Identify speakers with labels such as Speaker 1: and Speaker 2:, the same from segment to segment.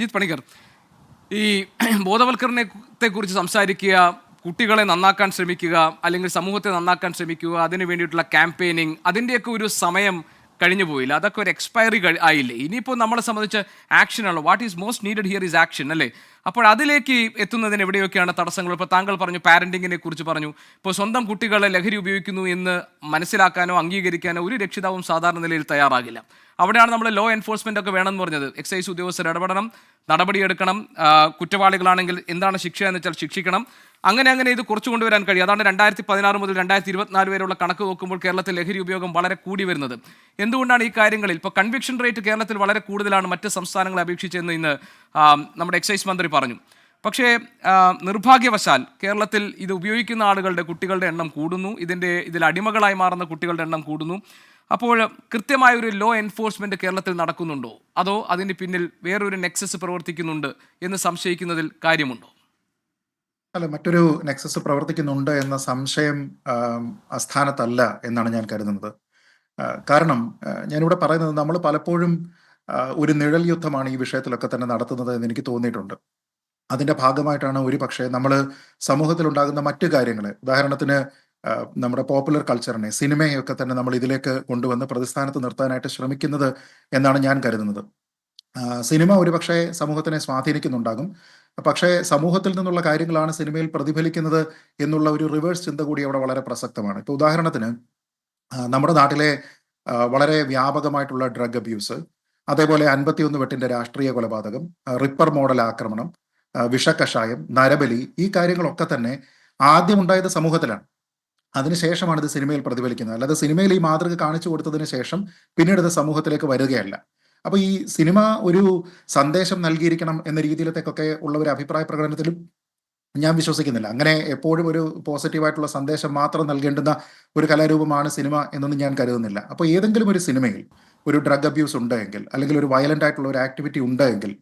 Speaker 1: അജിത് പണിക്കർ, ഈ ബോധവൽക്കരണത്തെക്കുറിച്ച് സംസാരിക്കുക, കുട്ടികളെ നന്നാക്കാൻ ശ്രമിക്കുക, അല്ലെങ്കിൽ സമൂഹത്തെ നന്നാക്കാൻ ശ്രമിക്കുക, അതിന് വേണ്ടിയിട്ടുള്ള ക്യാമ്പയിനിങ്, അതിൻ്റെയൊക്കെ ഒരു സമയം കഴിഞ്ഞു പോയില്ല. അതൊക്കെ ഒരു എക്സ്പയറി ആയില്ലേ? ഇനിയിപ്പോൾ നമ്മളെ സംബന്ധിച്ച് ആക്ഷനാണല്ലോ. What is most needed here is action, അല്ലേ? അപ്പോൾ അതിലേക്ക് എത്തുന്നതിന് എവിടെയൊക്കെയാണ് തടസ്സങ്ങൾ? ഇപ്പോൾ താങ്കൾ പറഞ്ഞു, പാരൻറ്റിങ്ങിനെ കുറിച്ച് പറഞ്ഞു. ഇപ്പോൾ സ്വന്തം കുട്ടികളെ ലഹരി ഉപയോഗിക്കുന്നു എന്ന് മനസ്സിലാക്കാനോ അംഗീകരിക്കാനോ ഒരു രക്ഷിതാവും സാധാരണ നിലയിൽ തയ്യാറാകില്ല. അവിടെയാണ് നമ്മൾ ലോ എൻഫോഴ്സ്മെൻ്റ് ഒക്കെ വേണമെന്ന് പറഞ്ഞത്. എക്സൈസ് ഉദ്യോഗസ്ഥർ ഇടപെടണം, നടപടിയെടുക്കണം, കുറ്റവാളികളാണെങ്കിൽ എന്താണ് ശിക്ഷ എന്ന് വെച്ചാൽ ശിക്ഷിക്കണം. അങ്ങനെ ഇത് കുറച്ചു കൊണ്ടുവരാൻ കഴിയും. അതാണ് 2016 മുതൽ 2024 വരെയുള്ള കണക്ക് നോക്കുമ്പോൾ കേരളത്തിൽ ലഹരി ഉപയോഗം വളരെ കൂടി വരുന്നത്. എന്തുകൊണ്ടാണ് ഈ കാര്യങ്ങളിൽ ഇപ്പോൾ കൺവിക്ഷൻ റേറ്റ് കേരളത്തിൽ വളരെ കൂടുതലാണ് മറ്റ് സംസ്ഥാനങ്ങളെ അപേക്ഷിച്ചെന്ന് ഇന്ന് നമ്മുടെ എക്സൈസ് മന്ത്രി പറഞ്ഞു. പക്ഷേ നിർഭാഗ്യവശാൽ കേരളത്തിൽ ഇത് ഉപയോഗിക്കുന്ന ആളുകളുടെ, കുട്ടികളുടെ എണ്ണം കൂടുന്നു. ഇതിൽ അടിമകളായി മാറുന്ന കുട്ടികളുടെ എണ്ണം കൂടുന്നു. അപ്പോൾ കൃത്യമായ ഒരു ലോ എൻഫോഴ്സ്മെന്റ് കേരളത്തിൽ നടക്കുന്നുണ്ടോ, അതോ അതിന് പിന്നിൽ വേറൊരു നെക്സസ് പ്രവർത്തിക്കുന്നുണ്ട് എന്ന് സംശയിക്കുന്നതിൽ കാര്യമുണ്ടോ?
Speaker 2: അല്ല, മറ്റൊരു നെക്സസ് പ്രവർത്തിക്കുന്നുണ്ട് എന്ന സംശയം അസ്ഥാനത്തല്ല എന്നാണ് ഞാൻ കരുതുന്നത്. കാരണം ഞാനിവിടെ പറയുന്നത്, നമ്മൾ പലപ്പോഴും ഒരു നിഴൽ യുദ്ധമാണ് ഈ വിഷയത്തിലൊക്കെ തന്നെ നടത്തുന്നത് എന്ന് എനിക്ക് തോന്നിയിട്ടുണ്ട്. അതിന്റെ ഭാഗമായിട്ടാണ് ഒരു പക്ഷേ നമ്മൾ സമൂഹത്തിലുണ്ടാകുന്ന മറ്റു കാര്യങ്ങളെ, ഉദാഹരണത്തിന് നമ്മുടെ പോപ്പുലർ കൾച്ചറിനെ, സിനിമയൊക്കെ തന്നെ നമ്മൾ ഇതിലേക്ക് കൊണ്ടുവന്ന് പ്രതിസ്ഥാനത്ത് നിർത്താനായിട്ട് ശ്രമിക്കുന്നത് എന്നാണ് ഞാൻ കരുതുന്നത്. സിനിമ ഒരുപക്ഷെ സമൂഹത്തിനെ സ്വാധീനിക്കുന്നുണ്ടാകും. പക്ഷേ സമൂഹത്തിൽ നിന്നുള്ള കാര്യങ്ങളാണ് സിനിമയിൽ പ്രതിഫലിക്കുന്നത് എന്നുള്ള ഒരു റിവേഴ്സ് ചിന്ത കൂടി അവിടെ വളരെ പ്രസക്തമാണ്. ഇപ്പോൾ ഉദാഹരണത്തിന് നമ്മുടെ നാട്ടിലെ വളരെ വ്യാപകമായിട്ടുള്ള ഡ്രഗ് അബ്യൂസ്, അതേപോലെ 51 വെട്ടിന്റെ രാഷ്ട്രീയ കൊലപാതകം, റിപ്പർ മോഡൽ ആക്രമണം, വിഷക്കഷായം, നരബലി, ഈ കാര്യങ്ങളൊക്കെ തന്നെ ആദ്യം ഉണ്ടായത് സമൂഹത്തിലാണ്. അതിനുശേഷമാണ് ഇത് സിനിമയിൽ പ്രതിഫലിക്കുന്നത്. അല്ലാതെ സിനിമയിൽ ഈ മാതൃക കാണിച്ചു കൊടുത്തതിന് ശേഷം പിന്നീട് ഇത് സമൂഹത്തിലേക്ക് വരികയല്ല. അപ്പൊ ഈ സിനിമ ഒരു സന്ദേശം നൽകിയിരിക്കണം എന്ന രീതിയിലത്തേക്കൊക്കെ ഉള്ള ഒരു അഭിപ്രായ പ്രകടനത്തിലും ഞാൻ വിശ്വസിക്കുന്നില്ല. അങ്ങനെ എപ്പോഴും ഒരു പോസിറ്റീവായിട്ടുള്ള സന്ദേശം മാത്രം നൽകേണ്ടുന്ന ഒരു കലാരൂപമാണ് സിനിമ എന്നൊന്നും ഞാൻ കരുതുന്നില്ല. അപ്പോൾ ഏതെങ്കിലും ഒരു സിനിമയിൽ ഒരു ഡ്രഗ് അബ്യൂസ് ഉണ്ടെങ്കിൽ, അല്ലെങ്കിൽ ഒരു വയലന്റ് ആയിട്ടുള്ള ഒരു ആക്ടിവിറ്റി ഉണ്ടെങ്കിൽ,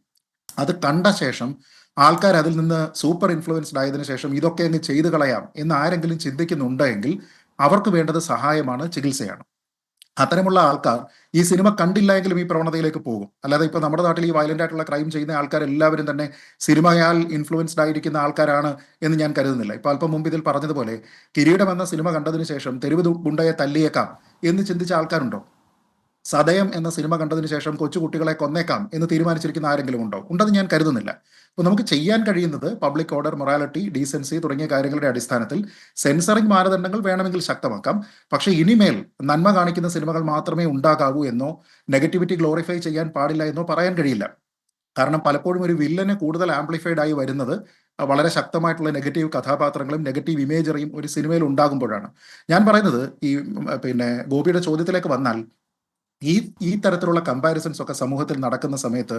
Speaker 2: അത് കണ്ട ശേഷം ആൾക്കാർ അതിൽ നിന്ന് സൂപ്പർ ഇൻഫ്ലുവൻസ്ഡ് ആയതിനു ശേഷം ഇതൊക്കെ അങ്ങ് ചെയ്തു കളയാം എന്ന് ആരെങ്കിലും ചിന്തിക്കുന്നുണ്ടെങ്കിൽ അവർക്ക് വേണ്ടത് സഹായമാണ്, ചികിത്സയാണ്. അത്തരമുള്ള ആൾക്കാർ ഈ സിനിമ കണ്ടില്ല എങ്കിലും ഈ പ്രവണതയിലേക്ക് പോകും. അല്ലാതെ ഇപ്പൊ നമ്മുടെ നാട്ടിൽ ഈ വയലന്റ് ആയിട്ടുള്ള ക്രൈം ചെയ്യുന്ന ആൾക്കാരെല്ലാവരും തന്നെ സിനിമയാൽ ഇൻഫ്ലുവൻസ്ഡ് ആയിരിക്കുന്ന ആൾക്കാരാണ് എന്ന് ഞാൻ കരുതുന്നില്ല. ഇപ്പൊ അല്പം മുമ്പ് ഇതിൽ പറഞ്ഞതുപോലെ, കിരീടം എന്ന സിനിമ കണ്ടതിന് ശേഷം തെരുവ് ഗുണ്ടയെ തല്ലിയേക്കാം എന്ന് ചിന്തിച്ച ആൾക്കാരുണ്ടോ? സദയം എന്ന സിനിമ കണ്ടതിന് ശേഷം കൊച്ചുകുട്ടികളെ കൊന്നേക്കാം എന്ന് തീരുമാനിച്ചിരിക്കുന്ന ആരെങ്കിലും ഉണ്ടോ? ഉണ്ടെന്ന് ഞാൻ കരുതുന്നില്ല. അപ്പോൾ നമുക്ക് ചെയ്യാൻ കഴിയുന്നത് പബ്ലിക് ഓർഡർ, മൊറാലിറ്റി, ഡീസൻസി തുടങ്ങിയ കാര്യങ്ങളുടെ അടിസ്ഥാനത്തിൽ സെൻസറിങ് മാനദണ്ഡങ്ങൾ വേണമെങ്കിൽ ശക്തമാക്കാം. പക്ഷേ ഇനിമേൽ നന്മ കാണിക്കുന്ന സിനിമകൾ മാത്രമേ ഉണ്ടാകാവൂ എന്നോ നെഗറ്റിവിറ്റി ഗ്ലോറിഫൈ ചെയ്യാൻ പാടില്ല എന്നോ പറയാൻ കഴിയില്ല. കാരണം പലപ്പോഴും ഒരു വില്ലന് കൂടുതൽ ആംപ്ലിഫൈഡ് ആയി വരുന്നത് വളരെ ശക്തമായിട്ടുള്ള നെഗറ്റീവ് കഥാപാത്രങ്ങളും നെഗറ്റീവ് ഇമേജറിയും ഒരു സിനിമയിൽ ഉണ്ടാകുമ്പോഴാണ്. ഞാൻ പറയുന്നത് ഈ ഗോപിയുടെ ചോദ്യത്തിലേക്ക് വന്നാൽ, ഈ തരത്തിലുള്ള കമ്പാരിസൺസ് ഒക്കെ സമൂഹത്തിൽ നടക്കുന്ന സമയത്ത്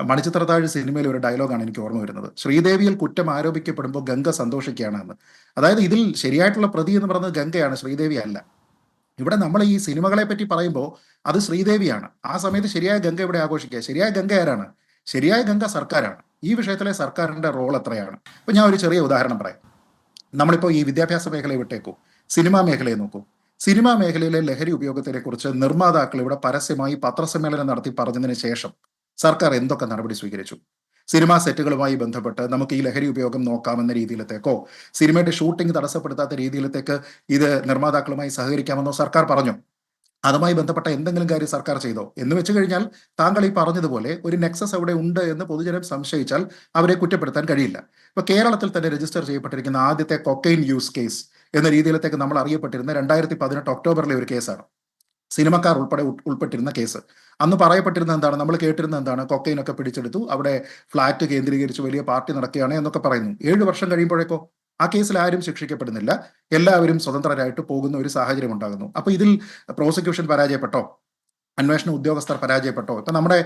Speaker 2: മണിച്ചിത്രത്താഴ് സിനിമയിൽ ഒരു ഡയലോഗാണ് എനിക്ക് ഓർമ്മ വരുന്നത്. ശ്രീദേവിയിൽ കുറ്റം ആരോപിക്കപ്പെടുമ്പോൾ ഗംഗ സന്തോഷിക്കുകയാണ് എന്ന്. അതായത് ഇതിൽ ശരിയായിട്ടുള്ള പ്രതി എന്ന് പറയുന്നത് ഗംഗയാണ്, ശ്രീദേവി അല്ല. ഇവിടെ നമ്മൾ ഈ സിനിമകളെ പറ്റി പറയുമ്പോൾ അത് ശ്രീദേവിയാണ്. ആ സമയത്ത് ശരിയായ ഗംഗ ഇവിടെ ആഘോഷിക്കുക. ശരിയായ ഗംഗ ആരാണ്? ശരിയായ ഗംഗ സർക്കാരാണ്. ഈ വിഷയത്തിലെ സർക്കാരിന്റെ റോൾ എത്രയാണ്? ഇപ്പൊ ഞാൻ ഒരു ചെറിയ ഉദാഹരണം പറയാം. നമ്മളിപ്പോൾ ഈ വിദ്യാഭ്യാസ മേഖലയെ വിട്ടേക്കൂ, സിനിമാ മേഖലയെ നോക്കൂ. സിനിമാ മേഖലയിലെ ലഹരി ഉപയോഗത്തിനെ കുറിച്ച് നിർമ്മാതാക്കൾ ഇവിടെ പരസ്യമായി പത്രസമ്മേളനം നടത്തി പറഞ്ഞതിന് ശേഷം സർക്കാർ എന്തൊക്കെ നടപടി സ്വീകരിച്ചു? സിനിമാ സെറ്റുകളുമായി ബന്ധപ്പെട്ട് നമുക്ക് ഈ ലഹരി ഉപയോഗം നോക്കാമെന്ന രീതിയിലത്തേക്കോ, സിനിമയുടെ ഷൂട്ടിംഗ് തടസ്സപ്പെടുത്താത്ത രീതിയിലത്തേക്ക് ഇത് നിർമ്മാതാക്കളുമായി സഹകരിക്കാമെന്നോ സർക്കാർ പറഞ്ഞു? അതുമായി ബന്ധപ്പെട്ട എന്തെങ്കിലും കാര്യം സർക്കാർ ചെയ്തോ? എന്ന് വെച്ച് കഴിഞ്ഞാൽ താങ്കൾ ഈ പറഞ്ഞതുപോലെ ഒരു നെക്സസ് അവിടെ ഉണ്ട് എന്ന് പൊതുജനം സംശയിച്ചാൽ അവരെ കുറ്റപ്പെടുത്താൻ കഴിയില്ല. ഇപ്പൊ കേരളത്തിൽ തന്നെ രജിസ്റ്റർ ചെയ്യപ്പെട്ടിരിക്കുന്ന ആദ്യത്തെ കൊക്കൈൻ യൂസ് കേസ് എന്ന രീതിയിലത്തേക്ക് നമ്മൾ അറിയപ്പെട്ടിരുന്ന 2018 ഒക്ടോബറിലെ ഒരു കേസാണ്. സിനിമക്കാർ ഉൾപ്പെട്ടിരുന്ന കേസ്. അന്ന് പറയപ്പെട്ടിരുന്ന എന്താണ്? നമ്മൾ കേട്ടിരുന്ന എന്താണ്? കൊക്കൈനൊക്കെ പിടിച്ചെടുത്തു, അവിടെ ഫ്ലാറ്റ് കേന്ദ്രീകരിച്ച് വലിയ പാർട്ടി നടക്കുകയാണ് എന്നൊക്കെ പറയുന്നു. 7 വർഷം കഴിയുമ്പോഴേക്കോ ആ കേസിൽ ആരും ശിക്ഷിക്കപ്പെടുന്നില്ല, എല്ലാവരും സ്വതന്ത്രരായിട്ട് പോകുന്ന ഒരു സാഹചര്യം ഉണ്ടാകുന്നു. അപ്പൊ ഇതിൽ പ്രോസിക്യൂഷൻ പരാജയപ്പെട്ടോ? അന്വേഷണ ഉദ്യോഗസ്ഥർ പരാജയപ്പെട്ടോ? ഇപ്പൊ നമ്മുടെ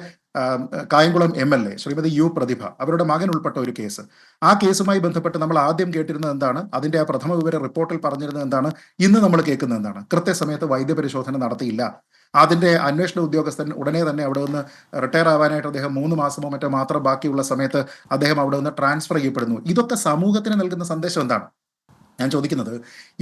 Speaker 2: കായംകുളം MLA ശ്രീമതി യു പ്രതിഭ, അവരുടെ മകൻ ഉൾപ്പെട്ട ഒരു കേസ്, ആ കേസുമായി ബന്ധപ്പെട്ട് നമ്മൾ ആദ്യം കേട്ടിരുന്നത് എന്താണ്? അതിന്റെ ആ പ്രഥമ വിവര റിപ്പോർട്ടിൽ പറഞ്ഞിരുന്നത് എന്താണ്? ഇന്ന് നമ്മൾ കേൾക്കുന്നത് എന്താണ്? കൃത്യസമയത്ത് വൈദ്യപരിശോധന നടത്തിയില്ല. അതിന്റെ അന്വേഷണ ഉദ്യോഗസ്ഥൻ ഉടനെ തന്നെ അവിടെ നിന്ന് റിട്ടയർ ആവാനായിട്ട് അദ്ദേഹം 3 മാസമോ മറ്റോ മാത്രം ബാക്കിയുള്ള സമയത്ത് അദ്ദേഹം അവിടെ നിന്ന് ട്രാൻസ്ഫർ ചെയ്യപ്പെടുന്നു. ഇതൊക്കെ സമൂഹത്തിന് നൽകുന്ന സന്ദേശം എന്താണ്? ഞാൻ ചോദിക്കുന്നത്,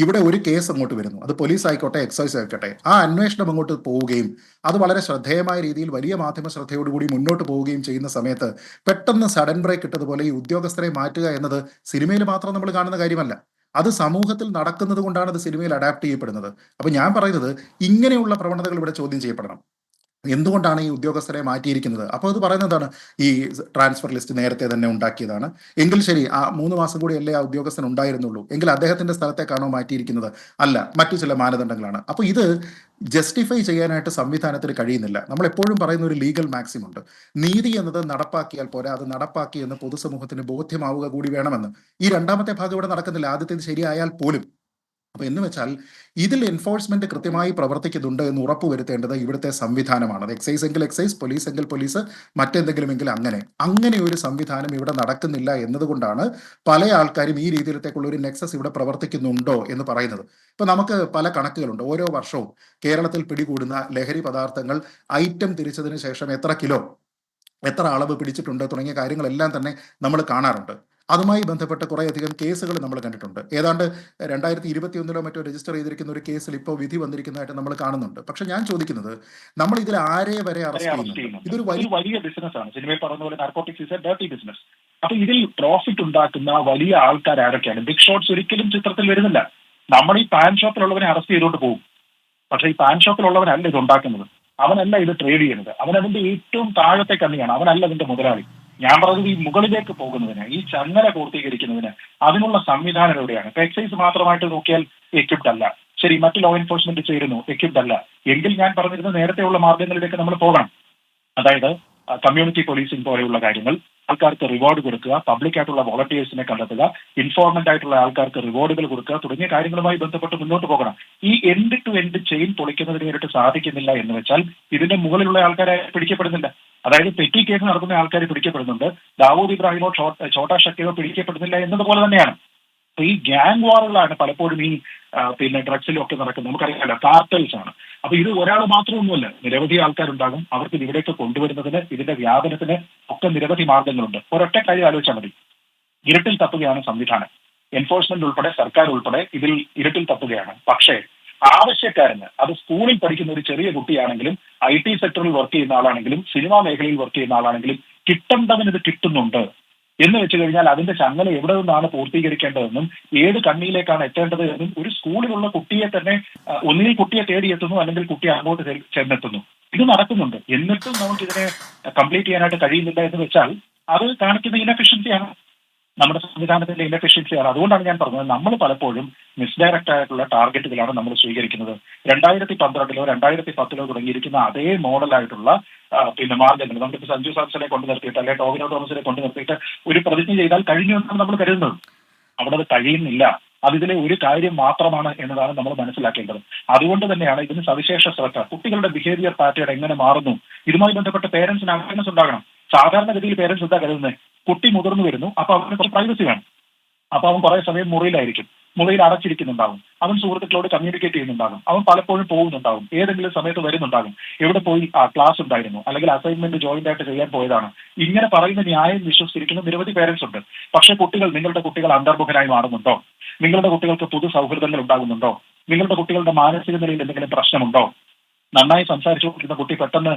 Speaker 2: ഇവിടെ ഒരു കേസ് അങ്ങോട്ട് വരുന്നു, അത് പോലീസ് ആയിക്കോട്ടെ എക്സൈസ് ആയിക്കോട്ടെ, ആ അന്വേഷണം അങ്ങോട്ട് പോവുകയും അത് വളരെ ശ്രദ്ധേയമായ രീതിയിൽ വലിയ മാധ്യമ ശ്രദ്ധയോടുകൂടി മുന്നോട്ട് പോവുകയും ചെയ്യുന്ന സമയത്ത് പെട്ടെന്ന് സഡൻ ബ്രേക്ക് ഇട്ടതുപോലെ ഈ ഉദ്യോഗസ്ഥരെ മാറ്റുക എന്നത് സിനിമയിൽ മാത്രം നമ്മൾ കാണുന്ന കാര്യമല്ല. അത് സമൂഹത്തിൽ നടക്കുന്നത് കൊണ്ടാണ് അത് സിനിമയിൽ അഡാപ്റ്റ് ചെയ്യപ്പെടുന്നത്. അപ്പൊ ഞാൻ പറയുന്നത്, ഇങ്ങനെയുള്ള പ്രവണതകൾ ഇവിടെ ചോദ്യം ചെയ്യപ്പെടണം. എന്തുകൊണ്ടാണ് ഈ ഉദ്യോഗസ്ഥരെ മാറ്റിയിരിക്കുന്നത്? അപ്പോൾ അത് പറയുന്നതാണ്, ഈ ട്രാൻസ്ഫർ ലിസ്റ്റ് നേരത്തെ തന്നെ ഉണ്ടാക്കിയതാണ്. എങ്കിൽ ശരി, ആ 3 മാസം കൂടിയല്ലേ ആ ഉദ്യോഗസ്ഥൻ ഉണ്ടായിരുന്നുള്ളൂ, എങ്കിൽ അദ്ദേഹത്തിന്റെ സ്ഥലത്തേക്കാണോ മാറ്റിയിരിക്കുന്നത്? അല്ല, മറ്റു ചില മാനദണ്ഡങ്ങളാണ്. അപ്പോൾ ഇത് ജസ്റ്റിഫൈ ചെയ്യാനായിട്ട് സംവിധാനത്തിന് കഴിയുന്നില്ല. നമ്മൾ എപ്പോഴും പറയുന്ന ഒരു ലീഗൽ മാക്സിം ഉണ്ട്, നീതി എന്നത് നടപ്പാക്കിയാൽ പോരാ, അത് നടപ്പാക്കി എന്ന് പൊതുസമൂഹത്തിന് ബോധ്യമാവുക കൂടി വേണമെന്ന്. ഈ രണ്ടാമത്തെ ഭാഗം ഇവിടെ നടക്കുന്നില്ല, ആദ്യത്തേത് ശരിയായാൽ പോലും. അപ്പൊ എന്ന് വെച്ചാൽ ഇതിൽ എൻഫോഴ്സ്മെന്റ് കൃത്യമായി പ്രവർത്തിക്കുന്നുണ്ട് എന്ന് ഉറപ്പുവരുത്തേണ്ടത് ഇവിടുത്തെ സംവിധാനമാണ്. അത് എക്സൈസ് എങ്കിൽ എക്സൈസ്, പോലീസ് എങ്കിൽ പോലീസ്, മറ്റെന്തെങ്കിലുമെങ്കിൽ അങ്ങനെ. അങ്ങനെ ഒരു സംവിധാനം ഇവിടെ നടക്കുന്നില്ല എന്നതുകൊണ്ടാണ് പല ആൾക്കാരും ഈ രീതിയിലത്തേക്കുള്ള ഒരു നെക്സസ് ഇവിടെ പ്രവർത്തിക്കുന്നുണ്ടോ എന്ന് പറയുന്നത്. ഇപ്പൊ നമുക്ക് പല കണക്കുകളുണ്ട്. ഓരോ വർഷവും കേരളത്തിൽ പിടികൂടുന്ന ലഹരി പദാർത്ഥങ്ങൾ ഐറ്റം തിരിച്ചതിന് ശേഷം എത്ര കിലോ, എത്ര അളവ് പിടിച്ചിട്ടുണ്ട് തുടങ്ങിയ കാര്യങ്ങളെല്ലാം തന്നെ നമ്മൾ കാണാറുണ്ട്. അതുമായി ബന്ധപ്പെട്ട കുറേയധികം കേസുകൾ നമ്മൾ കണ്ടിട്ടുണ്ട്. ഏതാണ്ട് 2021 മറ്റോ രജിസ്റ്റർ ചെയ്തിരിക്കുന്ന ഒരു കേസിൽ ഇപ്പോൾ വിധി വന്നിരിക്കുന്നതായിട്ട് നമ്മൾ കാണുന്നുണ്ട്. പക്ഷെ ഞാൻ ചോദിക്കുന്നത്, നമ്മൾ ഇതിൽ ആരെ വരെ
Speaker 3: വരെ
Speaker 2: അറസ്റ്റ്
Speaker 3: അറസ്റ്റ്
Speaker 2: ചെയ്യുന്നുണ്ട്?
Speaker 3: ചെയ്യുന്നുണ്ട്.
Speaker 2: ഇതൊരു
Speaker 3: ഇതൊരു വലിയ ബിസിനസ്സാണ്. സിനിമയിൽ പറഞ്ഞ പോലെ narcotics is A dirty business. അപ്പൊ ഇതിൽ പ്രോഫിറ്റ് ഉണ്ടാക്കുന്ന വലിയ ആൾക്കാർ ആരൊക്കെയാണ്? ബിഗ് ഷോട്ട്സ് ഒരിക്കലും ചിത്രത്തിൽ വരുന്നില്ല. നമ്മൾ ഈ പാൻ ഷോപ്പിലുള്ളവനെ അറസ്റ്റ് ചെയ്തുകൊണ്ട് പോകും. പക്ഷേ ഈ പാൻ ഷോപ്പിലുള്ളവനല്ല ഇത് ഉണ്ടാക്കുന്നത്, അവനല്ല ഇത് ട്രേഡ് ചെയ്യുന്നത്, അവൻ അതിന്റെ ഏറ്റവും താഴത്തെ കണ്ണിയാണ്, അവനല്ല അതിന്റെ മുതലാളി. ഞാൻ പറഞ്ഞത് ഈ മുകളിലേക്ക് പോകുന്നതിന്, ഈ ചങ്ങല പൂർത്തീകരിക്കുന്നതിന് അതിനുള്ള സംവിധാനം എവിടെയാണ്? ഇപ്പൊ എക്സൈസ് മാത്രമായിട്ട് നോക്കിയാൽ എക്വിപ്ഡ് അല്ല. ശരി, മറ്റ് ലോ എൻഫോഴ്സ്മെന്റ് ചേരുന്നു, എക്വിപ്ഡ് അല്ല. എങ്കിൽ ഞാൻ പറഞ്ഞിരുന്ന നേരത്തെയുള്ള മാർഗങ്ങളിലേക്ക് നമ്മൾ പോകണം. അതായത് കമ്മ്യൂണിറ്റി പോലീസിംഗ് പോലെയുള്ള കാര്യങ്ങൾ, ആൾക്കാർക്ക് റിവാർഡ് കൊടുക്കുക, പബ്ലിക് ആയിട്ടുള്ള വോളണ്ടിയേഴ്സിനെ കണ്ടെത്തുക, ഇൻഫോർമന്റ് ആയിട്ടുള്ള ആൾക്കാർക്ക് റിവാർഡുകൾ കൊടുക്കുക തുടങ്ങിയ കാര്യങ്ങളുമായി ബന്ധപ്പെട്ട് മുന്നോട്ട് പോകണം. ഈ എൻഡ് ടു എൻഡ് ചെയിൻ പൊളിക്കുന്നതിന് വേണ്ടിയിട്ട് സാധിക്കുന്നില്ല എന്ന് വെച്ചാൽ ഇതിന്റെ മുകളിലുള്ള ആൾക്കാരെ പിടിക്കപ്പെടുന്നില്ല. അതായത് പെറ്റി കേസ് നടത്തുന്ന ആൾക്കാർ പിടിക്കപ്പെടുന്നുണ്ട്, ദാവൂദ് ഇബ്രാഹിമോ ഛോട്ടാ ഷക്കീറോ പിടിക്കപ്പെടുന്നില്ല എന്നതുപോലെ തന്നെയാണ്. അപ്പൊ ഈ ഗ്യാങ് വാറുകളാണ് പലപ്പോഴും ഈ പിന്നെ ഡ്രഗ്സിലും ഒക്കെ നടക്കുന്നത്. നമുക്കറിയാമല്ലോ, കാർട്ടൽസ് ആണ്. അപ്പൊ ഇത് ഒരാൾ മാത്രമൊന്നുമല്ല, നിരവധി ആൾക്കാരുണ്ടാകും. അവർക്ക് ഇത് ഇവിടേക്ക് കൊണ്ടുവരുന്നതിന്, ഇതിന്റെ വ്യാപനത്തിന് ഒക്കെ നിരവധി മാർഗങ്ങളുണ്ട്. ഒരൊറ്റ കാര്യം ആലോചിച്ചാൽ മതി, ഇരുട്ടിൽ തപ്പുകയാണ് സംവിധാനം. എൻഫോഴ്സ്മെന്റ് ഉൾപ്പെടെ, സർക്കാർ ഉൾപ്പെടെ ഇതിൽ ഇരുട്ടിൽ തപ്പുകയാണ്. പക്ഷേ ആവശ്യക്കാരന്, അത് സ്കൂളിൽ പഠിക്കുന്ന ഒരു ചെറിയ കുട്ടിയാണെങ്കിലും, IT സെക്ടറിൽ വർക്ക് ചെയ്യുന്ന ആളാണെങ്കിലും, സിനിമാ മേഖലയിൽ വർക്ക് ചെയ്യുന്ന ആളാണെങ്കിലും, കിട്ടേണ്ടവന് ഇത് കിട്ടുന്നുണ്ട് എന്ന് വെച്ച് കഴിഞ്ഞാൽ അതിന്റെ ചങ്ങല എവിടെ നിന്നാണ് പൂർത്തീകരിക്കേണ്ടതെന്നും ഏത് കണ്ണിയിലേക്കാണ് എത്തേണ്ടത് എന്നും ഒരു സ്കൂളിലുള്ള കുട്ടിയെ തന്നെ ഒന്നുകിൽ കുട്ടിയെ തേടിയെത്തുന്നു, അല്ലെങ്കിൽ കുട്ടി അങ്ങോട്ട് ചെന്നെത്തുന്നു. ഇത് നടക്കുന്നുണ്ട്. എന്നിട്ടും നമുക്ക് ഇതിനെ കംപ്ലീറ്റ് ചെയ്യാനായിട്ട് കഴിയുന്നില്ല എന്ന് വെച്ചാൽ അത് കാണിക്കുന്ന ഇനഫിഷ്യൻസിയാണ്, നമ്മുടെ സംവിധാനത്തിന്റെ ഇനഫിഷ്യൻസിയാണ്. അതുകൊണ്ടാണ് ഞാൻ പറഞ്ഞത്, നമ്മൾ പലപ്പോഴും മിസ്ഡയറക്റ്റ് ആയിട്ടുള്ള ടാർഗറ്റുകളാണ് നമ്മൾ സ്വീകരിക്കുന്നത്. 2012 2010 തുടങ്ങിയിരിക്കുന്ന അതേ മോഡലായിട്ടുള്ള പിന്നെ മാർഗങ്ങൾ നമുക്കിപ്പോൾ സഞ്ജു സാംസനെ കൊണ്ട് നിർത്തിയിട്ട്, അല്ലെങ്കിൽ ടോവിനോ തോമസിനെ കൊണ്ട് നിർത്തിയിട്ട് ഒരു പ്രതിജ്ഞ ചെയ്താൽ കഴിഞ്ഞു എന്നാണ് നമ്മൾ കരുതുന്നത്. അവിടെ അത് കഴിയുന്നില്ല. അതിലെ ഒരു കാര്യം മാത്രമാണ് എന്നതാണ് നമ്മൾ മനസ്സിലാക്കേണ്ടത്. അതുകൊണ്ട് തന്നെയാണ് ഇതിന് സവിശേഷ ശ്രദ്ധ. കുട്ടികളുടെ ബിഹേവിയർ പാറ്റേൺ എങ്ങനെ മാറുന്നു, ഇതുമായി ബന്ധപ്പെട്ട് പേരൻസിന് അവയർനെസ് ഉണ്ടാകണം. സാധാരണഗതിയിൽ പേരൻസ് എന്താ കരുതുന്നത്? കുട്ടി മുതിർന്നു വരുന്നു, അപ്പൊ അവന് കുറച്ച് പ്രൈവസി വേണം. അപ്പൊ അവൻ കുറെ സമയം മുറിയിലായിരിക്കും, മുറിയിൽ അടച്ചിരിക്കുന്നുണ്ടാകും, അവൻ സുഹൃത്തുക്കളോട് കമ്മ്യൂണിക്കേറ്റ് ചെയ്യുന്നുണ്ടാകും, അവൻ പലപ്പോഴും പോകുന്നുണ്ടാകും, ഏതെങ്കിലും സമയത്ത് വരുന്നുണ്ടാകും, എവിടെ പോയി ക്ലാസ് ഉണ്ടായിരുന്നു, അല്ലെങ്കിൽ അസൈൻമെന്റ് ജോയിന്റ് ആയിട്ട് ചെയ്യാൻ പോയതാണ്. ഇങ്ങനെ പറയുന്ന ന്യായം വിശ്വസിച്ചിരിക്കുന്ന നിരവധി പേരൻസ് ഉണ്ട്. പക്ഷേ നിങ്ങളുടെ കുട്ടികൾ അന്തർമുഖനായി മാറുന്നുണ്ടോ? നിങ്ങളുടെ കുട്ടികൾക്ക് പുതു സൗഹൃദങ്ങൾ ഉണ്ടാകുന്നുണ്ടോ? നിങ്ങളുടെ കുട്ടികളുടെ മാനസിക നിലയിൽ എന്തെങ്കിലും പ്രശ്നമുണ്ടോ? നന്നായി സംസാരിച്ചുകൊണ്ടിരുന്ന കുട്ടി പെട്ടെന്ന്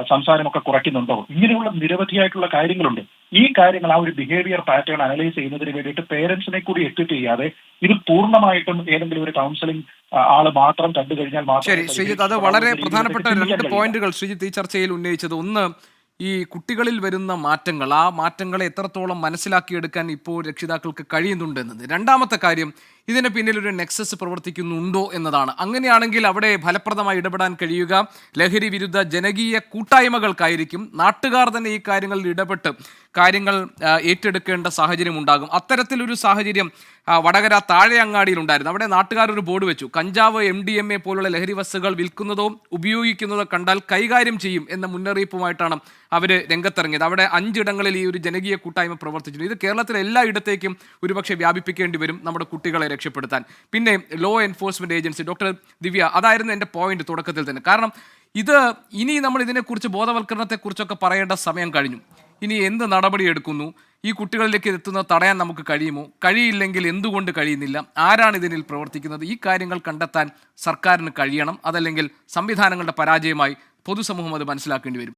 Speaker 3: സംസാരമൊക്കെ കുറയ്ക്കുന്നുണ്ടോ? ഇങ്ങനെയുള്ള നിരവധിയായിട്ടുള്ള കാര്യങ്ങളുണ്ട്. ഈ കാര്യങ്ങൾ, ആ ഒരു ബിഹേവിയർ പാറ്റേൺ അനലൈസ് ചെയ്യുന്നതിന് വേണ്ടിയിട്ട് പേരൻസിനെ കൂടി എക്വിപ്പ് ചെയ്യാതെ ഇത് പൂർണ്ണമായിട്ടും ഏതെങ്കിലും ഒരു കൗൺസിലിംഗ് ആള് മാത്രം കണ്ടു കഴിഞ്ഞാൽ മാത്രം.
Speaker 1: ശരി ശ്രീജിത്ത്, അത് വളരെ പ്രധാനപ്പെട്ട 2 പോയിന്റുകൾ ശ്രീജിത്ത് ഈ ചർച്ചയിൽ ഉന്നയിച്ചത്. ഒന്ന്, ഈ കുട്ടികളിൽ വരുന്ന മാറ്റങ്ങൾ, ആ മാറ്റങ്ങളെ എത്രത്തോളം മനസ്സിലാക്കിയെടുക്കാൻ ഇപ്പോൾ രക്ഷിതാക്കൾക്ക് കഴിയുന്നുണ്ട് എന്നത്. രണ്ടാമത്തെ കാര്യം, ഇതിന് പിന്നിൽ ഒരു നെക്സസ് പ്രവർത്തിക്കുന്നുണ്ടോ എന്നതാണ്. അങ്ങനെയാണെങ്കിൽ അവിടെ ഫലപ്രദമായി ഇടപെടാൻ കഴിയുക ലഹരി വിരുദ്ധ ജനകീയ കൂട്ടായ്മകൾക്കായിരിക്കും. നാട്ടുകാർ തന്നെ ഈ കാര്യങ്ങളിൽ ഇടപെട്ട് കാര്യങ്ങൾ ഏറ്റെടുക്കേണ്ട സാഹചര്യം ഉണ്ടാകും. അത്തരത്തിലൊരു സാഹചര്യം വടകര താഴെയങ്ങാടിയിൽ ഉണ്ടായിരുന്നു. അവിടെ നാട്ടുകാർ ഒരു ബോർഡ് വെച്ചു, കഞ്ചാവ്, MDMA പോലുള്ള ലഹരി വസ്തുക്കൾ വിൽക്കുന്നതോ ഉപയോഗിക്കുന്നതോ കണ്ടാൽ കൈകാര്യം ചെയ്യും എന്ന മുന്നറിയിപ്പുമായിട്ടാണ് അവർ രംഗത്തിറങ്ങിയത്. അവിടെ 5 ഇടങ്ങളിൽ ഈ ഒരു ജനകീയ കൂട്ടായ്മ പ്രവർത്തിച്ചിട്ടുണ്ട്. ഇത് കേരളത്തിലെ എല്ലാ ഇടത്തേക്കും ഒരുപക്ഷെ വ്യാപിപ്പിക്കേണ്ടി വരും നമ്മുടെ കുട്ടികളെ രക്ഷപ്പെടുത്താൻ. പിന്നെ ലോ എൻഫോഴ്സ്മെന്റ് ഏജൻസി, ഡോക്ടർ ദിവ്യ, അതായിരുന്നു എൻ്റെ പോയിന്റ് തുടക്കത്തിൽ തന്നെ. കാരണം ഇനി നമ്മൾ ഇതിനെക്കുറിച്ച്, ബോധവൽക്കരണത്തെക്കുറിച്ചൊക്കെ പറയേണ്ട സമയം കഴിഞ്ഞു. ഇനി എന്ത് നടപടി എടുക്കുന്നു, ഈ കുട്ടികളിലേക്ക് എത്തുന്നത് തടയാൻ നമുക്ക് കഴിയുമോ, കഴിയില്ലെങ്കിൽ എന്തുകൊണ്ട് കഴിയുന്നില്ല, ആരാണ് ഇതിനിൽ പ്രവർത്തിക്കുന്നത്, ഈ കാര്യങ്ങൾ കണ്ടെത്താൻ സർക്കാരിന് കഴിയണം. അതല്ലെങ്കിൽ സംവിധാനങ്ങളുടെ പരാജയമായി പൊതുസമൂഹം അത് മനസ്സിലാക്കേണ്ടി വരും.